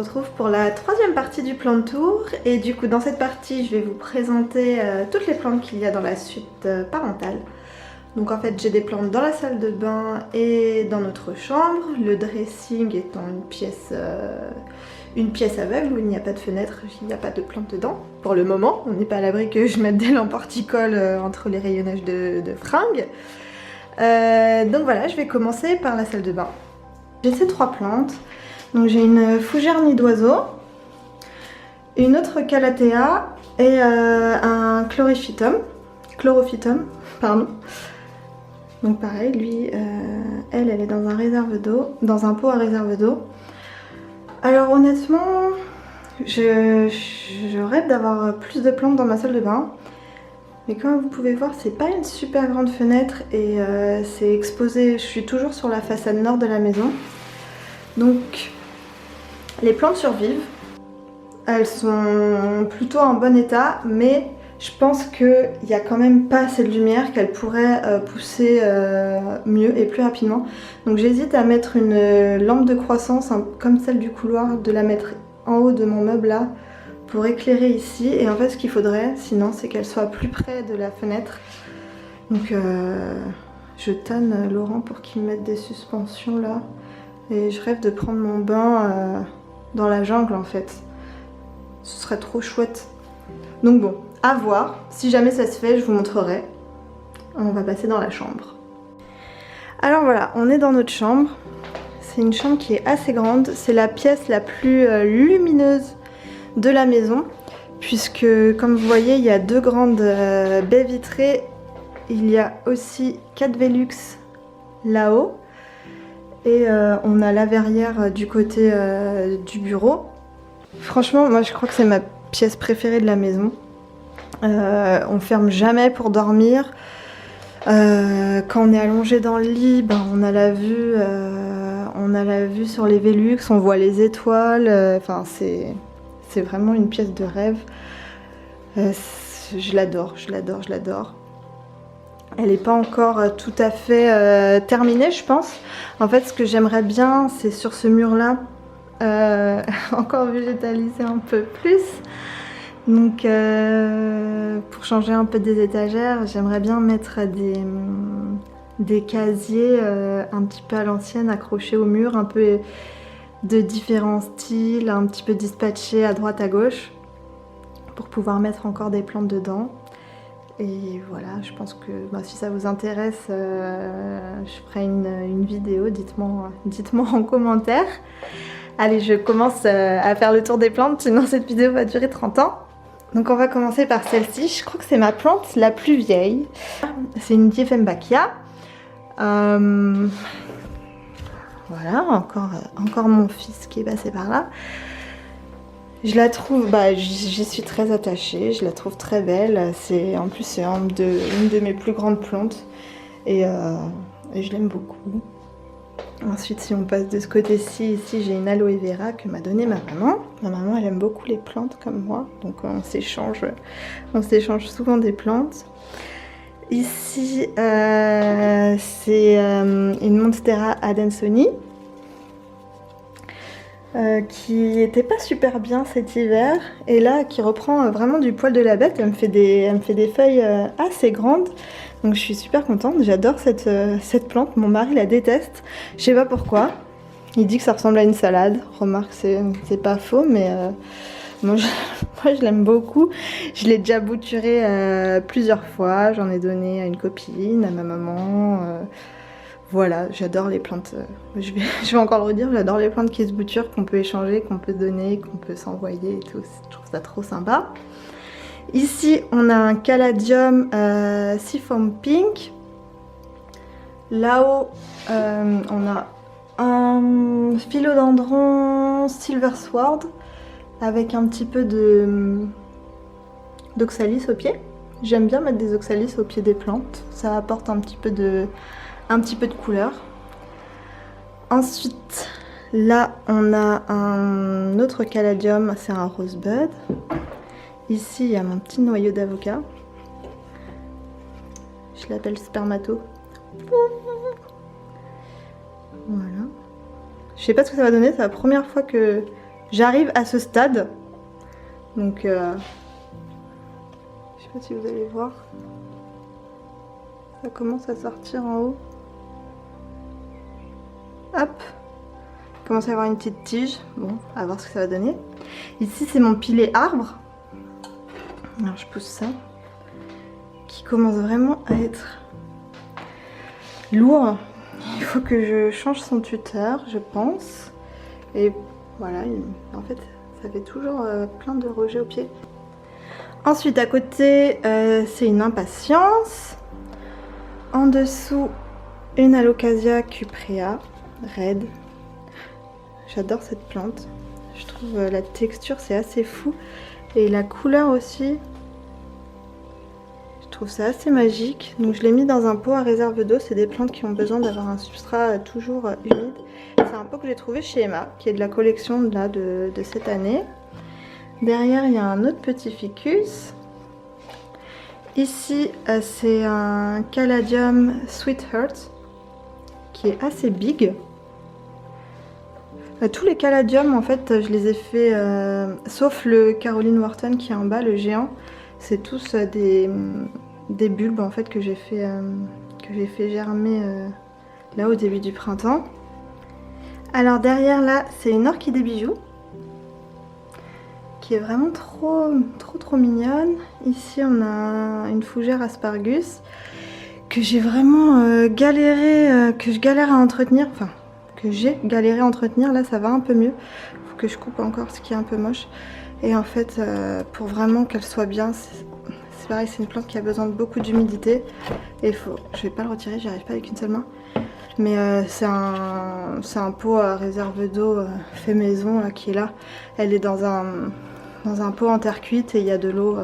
retrouve pour la troisième partie du plan de tour et du coup dans cette partie je vais vous présenter toutes les plantes qu'il y a dans la suite parentale. Donc en fait j'ai des plantes dans la salle de bain et dans notre chambre, le dressing étant une pièce aveugle où il n'y a pas de fenêtre, il n'y a pas de plantes dedans. Pour le moment, on n'est pas à l'abri que je mette des lampes horticoles entre les rayonnages de fringues. Donc voilà, je vais commencer par la salle de bain. J'ai ces trois plantes. Donc j'ai une fougère nid d'oiseau, une autre calathea et un chlorophytum, pardon. Donc pareil, lui, elle est dans un réserve d'eau, dans un pot à réserve d'eau. Alors honnêtement, je rêve d'avoir plus de plantes dans ma salle de bain. Mais comme vous pouvez voir, c'est pas une super grande fenêtre et c'est exposé, je suis toujours sur la façade nord de la maison. Donc les plantes survivent, elles sont plutôt en bon état, mais je pense qu'il n'y a quand même pas assez de lumière, qu'elles pourraient pousser mieux et plus rapidement. Donc j'hésite à mettre une lampe de croissance, comme celle du couloir, de la mettre en haut de mon meuble là, pour éclairer ici. Et en fait ce qu'il faudrait, sinon, c'est qu'elle soit plus près de la fenêtre. Donc je tanne Laurent pour qu'il mette des suspensions là. Et je rêve de prendre mon bain dans la jungle en fait. Ce serait trop chouette. Donc bon, à voir. Si jamais ça se fait, je vous montrerai. On va passer dans la chambre. Alors voilà, on est dans notre chambre. C'est une chambre qui est assez grande. C'est la pièce la plus lumineuse de la maison. Puisque, comme vous voyez, il y a deux grandes baies vitrées. Il y a aussi 4 Velux là-haut. Et on a la verrière du côté du bureau. Franchement, moi je crois que c'est ma pièce préférée de la maison. On ferme jamais pour dormir. Quand on est allongé dans le lit, ben, on a la vue sur les Velux, on voit les étoiles. Enfin, c'est vraiment une pièce de rêve. Je l'adore, je l'adore, je l'adore. Elle n'est pas encore tout à fait terminée, je pense. En fait, ce que j'aimerais bien, c'est sur ce mur-là, encore végétaliser un peu plus. Donc, pour changer un peu des étagères, j'aimerais bien mettre des casiers un petit peu à l'ancienne, accrochés au mur, un peu de différents styles, un petit peu dispatchés à droite à gauche, pour pouvoir mettre encore des plantes dedans. Et voilà, je pense que si ça vous intéresse, je ferai une vidéo, dites-moi en commentaire. Allez, je commence à faire le tour des plantes, sinon cette vidéo va durer 30 ans. Donc on va commencer par celle-ci, je crois que c'est ma plante la plus vieille. C'est une Dieffenbachia. Voilà, encore mon fils qui est passé par là. Je la trouve, j'y suis très attachée, je la trouve très belle. En plus c'est une de mes plus grandes plantes et je l'aime beaucoup. Ensuite, si on passe de ce côté-ci, ici j'ai une aloe vera que m'a donnée ma maman. Ma maman elle aime beaucoup les plantes comme moi, donc on s'échange souvent des plantes. Ici c'est une Monstera adansoni. Qui était pas super bien cet hiver et là qui reprend vraiment du poil de la bête. Elle me fait des feuilles assez grandes, donc je suis super contente. J'adore cette plante, mon mari la déteste, je sais pas pourquoi. Il dit que ça ressemble à une salade, remarque c'est pas faux, mais moi je l'aime beaucoup. Je l'ai déjà bouturée plusieurs fois, j'en ai donné à une copine, à ma maman. Voilà, j'adore les plantes, je vais encore le redire, j'adore les plantes qui se bouturent, qu'on peut échanger, qu'on peut donner, qu'on peut s'envoyer et tout, je trouve ça trop sympa. Ici, on a un caladium Seafoam Pink. Là-haut, on a un philodendron Silver Sword avec un petit peu d'oxalis au pied. J'aime bien mettre des oxalis au pied des plantes, ça apporte un petit peu de couleur. Ensuite, là, on a un autre caladium, c'est un rosebud. Ici, il y a mon petit noyau d'avocat. Je l'appelle spermato. Voilà. Je sais pas ce que ça va donner, c'est la première fois que j'arrive à ce stade. Donc, je sais pas si vous allez voir. Ça commence à sortir en haut. Hop. Il commence à y avoir une petite tige. Bon, à voir ce que ça va donner. Ici, c'est mon pilet arbre. Alors, je pousse ça. Qui commence vraiment à être lourd. Il faut que je change son tuteur, je pense. Et voilà, en fait, ça fait toujours plein de rejets au pied. Ensuite, à côté, c'est une impatience. En dessous, une Alocasia cuprea, raide. J'adore cette plante. Je trouve la texture, c'est assez fou. Et la couleur aussi. Je trouve ça assez magique. Donc je l'ai mis dans un pot à réserve d'eau. C'est des plantes qui ont besoin d'avoir un substrat toujours humide. C'est un pot que j'ai trouvé chez Emma, qui est de la collection là, de cette année. Derrière, il y a un autre petit ficus. Ici, c'est un Caladium Sweetheart qui est assez big. Tous les caladiums, en fait, je les ai fait, sauf le Caroline Wharton qui est en bas, le géant. C'est tous des bulbes en fait que j'ai fait germer là au début du printemps. Alors derrière là, c'est une orchidée bijou qui est vraiment trop mignonne. Ici on a une fougère aspargus que j'ai vraiment galéré, que je galère à entretenir, enfin que j'ai galéré à entretenir. Là ça va un peu mieux, faut que je coupe encore ce qui est un peu moche. Et en fait pour vraiment qu'elle soit bien, c'est pareil, c'est une plante qui a besoin de beaucoup d'humidité. Et je vais pas le retirer, j'y arrive pas avec une seule main. Mais c'est un pot à réserve d'eau fait maison là, qui est là. Elle est dans un pot en terre cuite et il y a de l'eau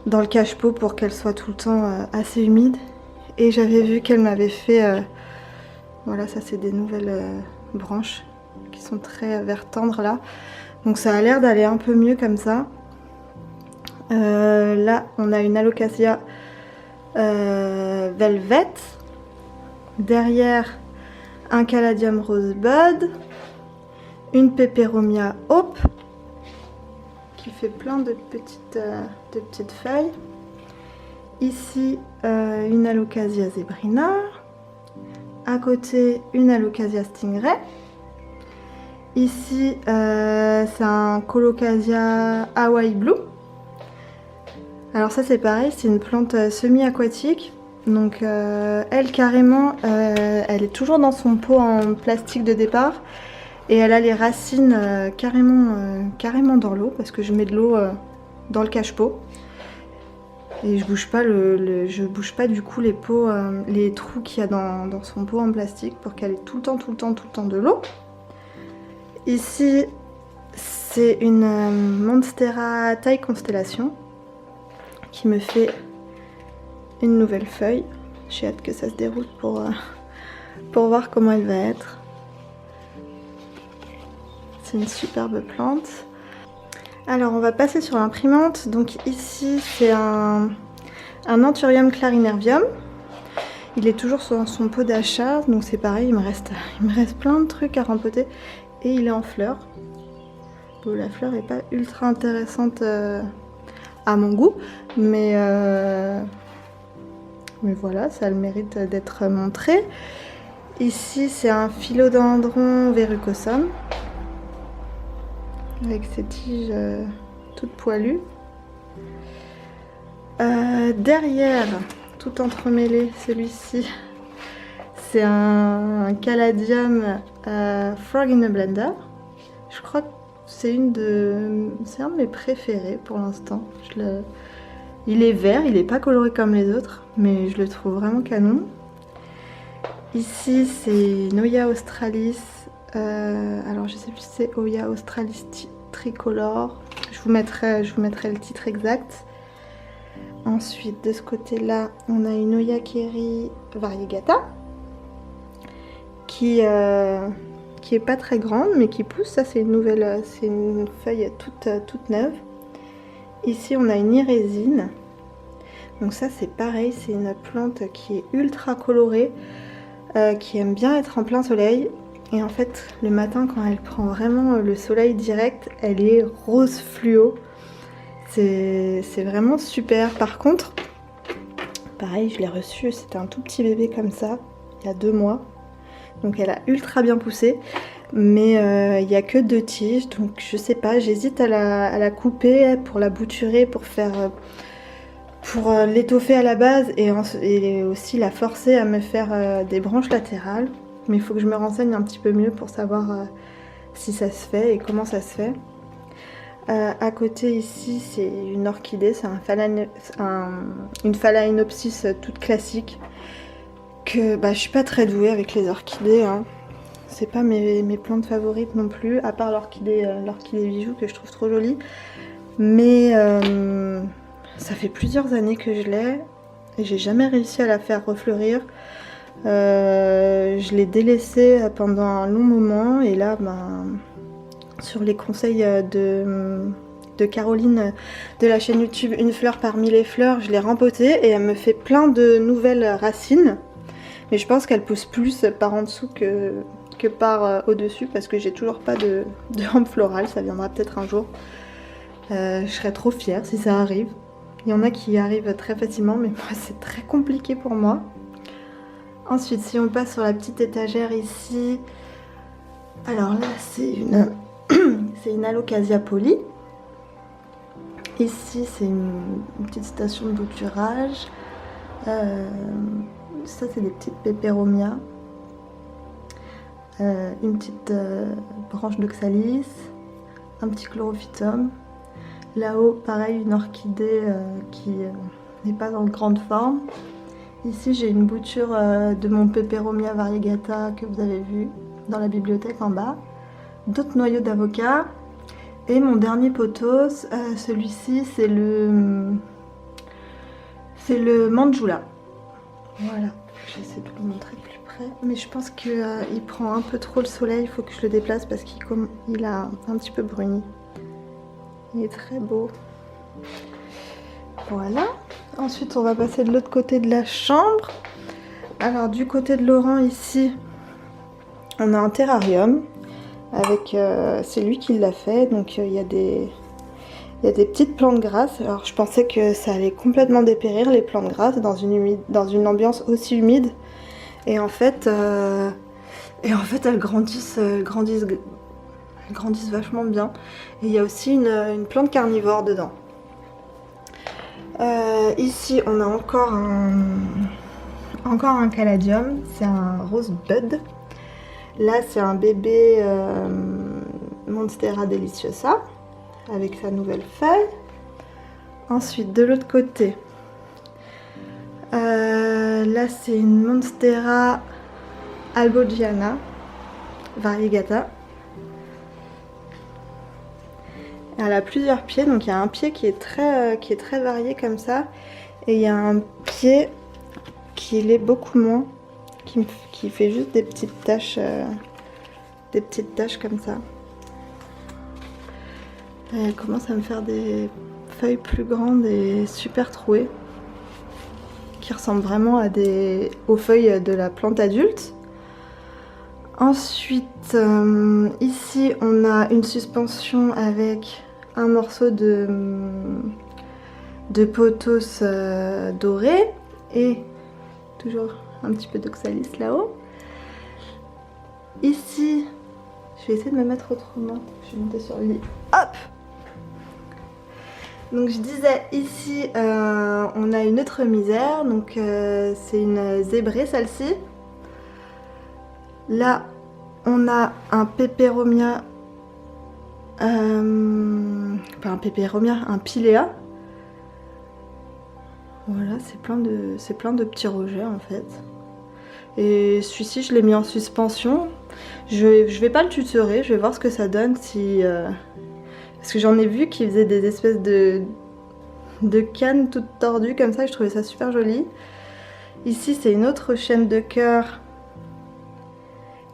dans le cache-pot pour qu'elle soit tout le temps assez humide. Et j'avais vu qu'elle m'avait fait... voilà, ça c'est des nouvelles branches qui sont très vert tendre là. Donc ça a l'air d'aller un peu mieux comme ça. Là on a une Alocasia Velvet. Derrière, un Caladium Rosebud, une Peperomia Hope qui fait plein de petites feuilles. Ici, une Alocasia Zebrina. À côté, une Alocasia Stingray. Ici, c'est un Colocasia Hawaii Blue. Alors ça c'est pareil, c'est une plante semi-aquatique. Donc elle carrément, elle est toujours dans son pot en plastique de départ. Et elle a les racines carrément dans l'eau, parce que je mets de l'eau dans le cache-pot. Et je bouge pas du coup les pots, les trous qu'il y a dans son pot en plastique pour qu'elle ait tout le temps de l'eau. Ici c'est une Monstera taille constellation qui me fait une nouvelle feuille. J'ai hâte que ça se déroule pour voir comment elle va être. C'est une superbe plante. Alors on va passer sur l'imprimante. Donc ici c'est un Anthurium clarinervium. Il est toujours sur son pot d'achat, donc c'est pareil, il me reste plein de trucs à rempoter. Et il est en fleurs. Bon, la fleur n'est pas ultra intéressante à mon goût, mais voilà, ça a le mérite d'être montré. Ici, c'est un Philodendron verrucosum avec ses tiges toutes poilues. Derrière, tout entremêlé, celui-ci, c'est un Caladium Frog in a Blender. Je crois que c'est un de mes préférés pour l'instant. Il est vert, il n'est pas coloré comme les autres, mais je le trouve vraiment canon. Ici c'est Oya australis, alors je sais plus si c'est Oya australis tricolore, je vous mettrai le titre exact. Ensuite de ce côté là on a une Oya Kerry variegata qui est pas très grande mais qui pousse. Ça c'est une feuille toute neuve. Ici on a une irésine. Donc ça c'est pareil, c'est une plante qui est ultra colorée, qui aime bien être en plein soleil. Et en fait, le matin, quand elle prend vraiment le soleil direct, elle est rose fluo. C'est vraiment super. Par contre, pareil, je l'ai reçue, c'était un tout petit bébé comme ça, il y a 2 mois. Donc elle a ultra bien poussé. Mais il n'y a que 2 tiges, donc je sais pas, j'hésite à la couper pour la bouturer, pour l'étoffer à la base et aussi la forcer à me faire des branches latérales. Mais il faut que je me renseigne un petit peu mieux pour savoir si ça se fait et comment ça se fait. À côté ici, c'est une orchidée, c'est une phalaenopsis toute classique. Que je suis pas très douée avec les orchidées, hein. C'est pas mes plantes favorites non plus, à part l'orchidée bijou que je trouve trop jolie. Mais ça fait plusieurs années que je l'ai et j'ai jamais réussi à la faire refleurir. Je l'ai délaissée pendant un long moment et là, sur les conseils de Caroline de la chaîne YouTube Une fleur parmi les fleurs, je l'ai rempotée et elle me fait plein de nouvelles racines. Mais je pense qu'elle pousse plus par en dessous que par au-dessus parce que j'ai toujours pas de rampe florale, ça viendra peut-être un jour. Je serais trop fière si ça arrive. Il y en a qui y arrivent très facilement, mais moi c'est très compliqué pour moi. Ensuite, si on passe sur la petite étagère ici, alors là c'est une Alocasia poly. Ici c'est une petite station de bouturage. Ça c'est des petites pépéromias. Une petite branche d'oxalis, un petit chlorophytum. Là-haut, pareil, une orchidée qui n'est pas en grande forme. Ici, j'ai une bouture de mon Peperomia variegata que vous avez vu dans la bibliothèque en bas. D'autres noyaux d'avocat. Et mon dernier pothos, celui-ci, c'est le Manjula. Voilà, j'essaie de vous montrer plus près. Mais je pense qu'il prend un peu trop le soleil, il faut que je le déplace parce qu'il a un petit peu bruni. Il est très beau. Voilà. Ensuite, on va passer de l'autre côté de la chambre. Alors, du côté de Laurent, ici, on a un terrarium. C'est lui qui l'a fait. Donc, il y a des petites plantes grasses. Alors, je pensais que ça allait complètement dépérir, les plantes grasses, dans une ambiance aussi humide. Et en fait, elles grandissent vachement bien. Et il y a aussi une plante carnivore dedans. Ici on a encore un caladium, c'est un rose bud. Là c'est un bébé Monstera deliciosa avec sa nouvelle feuille. Ensuite de l'autre côté, là c'est une Monstera albogiana variegata. Elle a plusieurs pieds, donc il y a un pied qui est très varié comme ça, et il y a un pied qui l'est beaucoup moins, qui fait juste des petites taches comme ça. Elle commence à me faire des feuilles plus grandes et super trouées, qui ressemblent vraiment aux feuilles de la plante adulte. Ensuite, ici on a une suspension avec un morceau de pothos doré et toujours un petit peu d'oxalis là-haut. Ici, je vais essayer de me mettre autrement. Je vais monter sur le lit. Hop! Donc je disais, ici on a une autre misère, donc c'est une zébrée celle-ci. Là, on a un Peperomia, pas un Peperomia, un Pilea. Voilà, c'est plein de petits rejets en fait. Et celui-ci, je l'ai mis en suspension. Je vais pas le tutorer, je vais voir ce que ça donne parce que j'en ai vu qui faisaient des espèces de cannes toutes tordues comme ça, je trouvais ça super joli. Ici, c'est une autre chaîne de cœur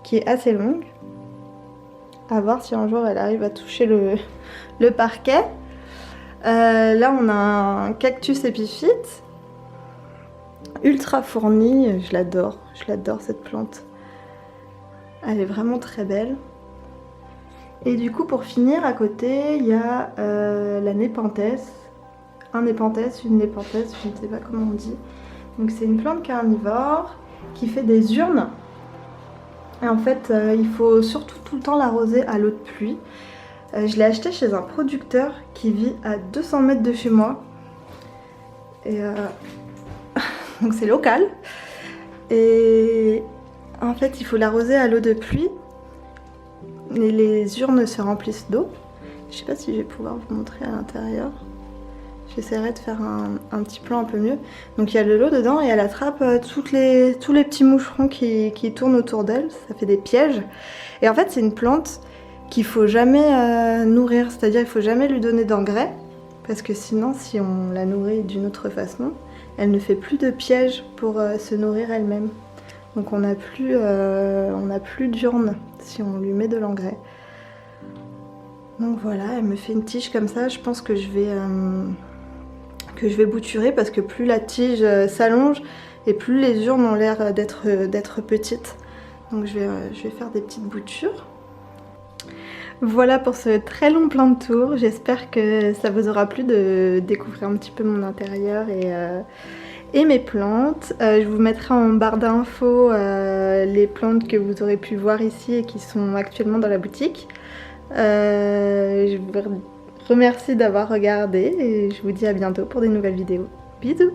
qui est assez longue. À voir si un jour elle arrive à toucher le parquet. Là on a un cactus épiphyte ultra fourni, je l'adore cette plante. Elle est vraiment très belle. Et du coup, pour finir, à côté, il y a la népenthès. Un népenthès, une népenthès, je ne sais pas comment on dit. Donc c'est une plante carnivore qui fait des urnes. Et en fait, il faut surtout tout le temps l'arroser à l'eau de pluie. Je l'ai acheté chez un producteur qui vit à 200 mètres de chez moi. Et donc c'est local. Et en fait, il faut l'arroser à l'eau de pluie. Et les urnes se remplissent d'eau. Je sais pas si je vais pouvoir vous montrer à l'intérieur. J'essaierai de faire un petit plan un peu mieux. Donc il y a de l'eau dedans et elle attrape tous les petits moucherons qui tournent autour d'elle. Ça fait des pièges. Et en fait, c'est une plante qu'il faut jamais nourrir. C'est-à-dire qu'il faut jamais lui donner d'engrais. Parce que sinon, si on la nourrit d'une autre façon, elle ne fait plus de pièges pour se nourrir elle-même. Donc on n'a plus d'urne si on lui met de l'engrais. Donc voilà, elle me fait une tige comme ça. Je pense que je vais bouturer parce que plus la tige s'allonge et plus les urnes ont l'air d'être petites. Donc je vais faire des petites boutures. Voilà pour ce très long plan de tour. J'espère que ça vous aura plu de découvrir un petit peu mon intérieur et mes plantes. Je vous mettrai en barre d'infos les plantes que vous aurez pu voir ici et qui sont actuellement dans la boutique. Je vous remercie d'avoir regardé et je vous dis à bientôt pour des nouvelles vidéos. Bisous!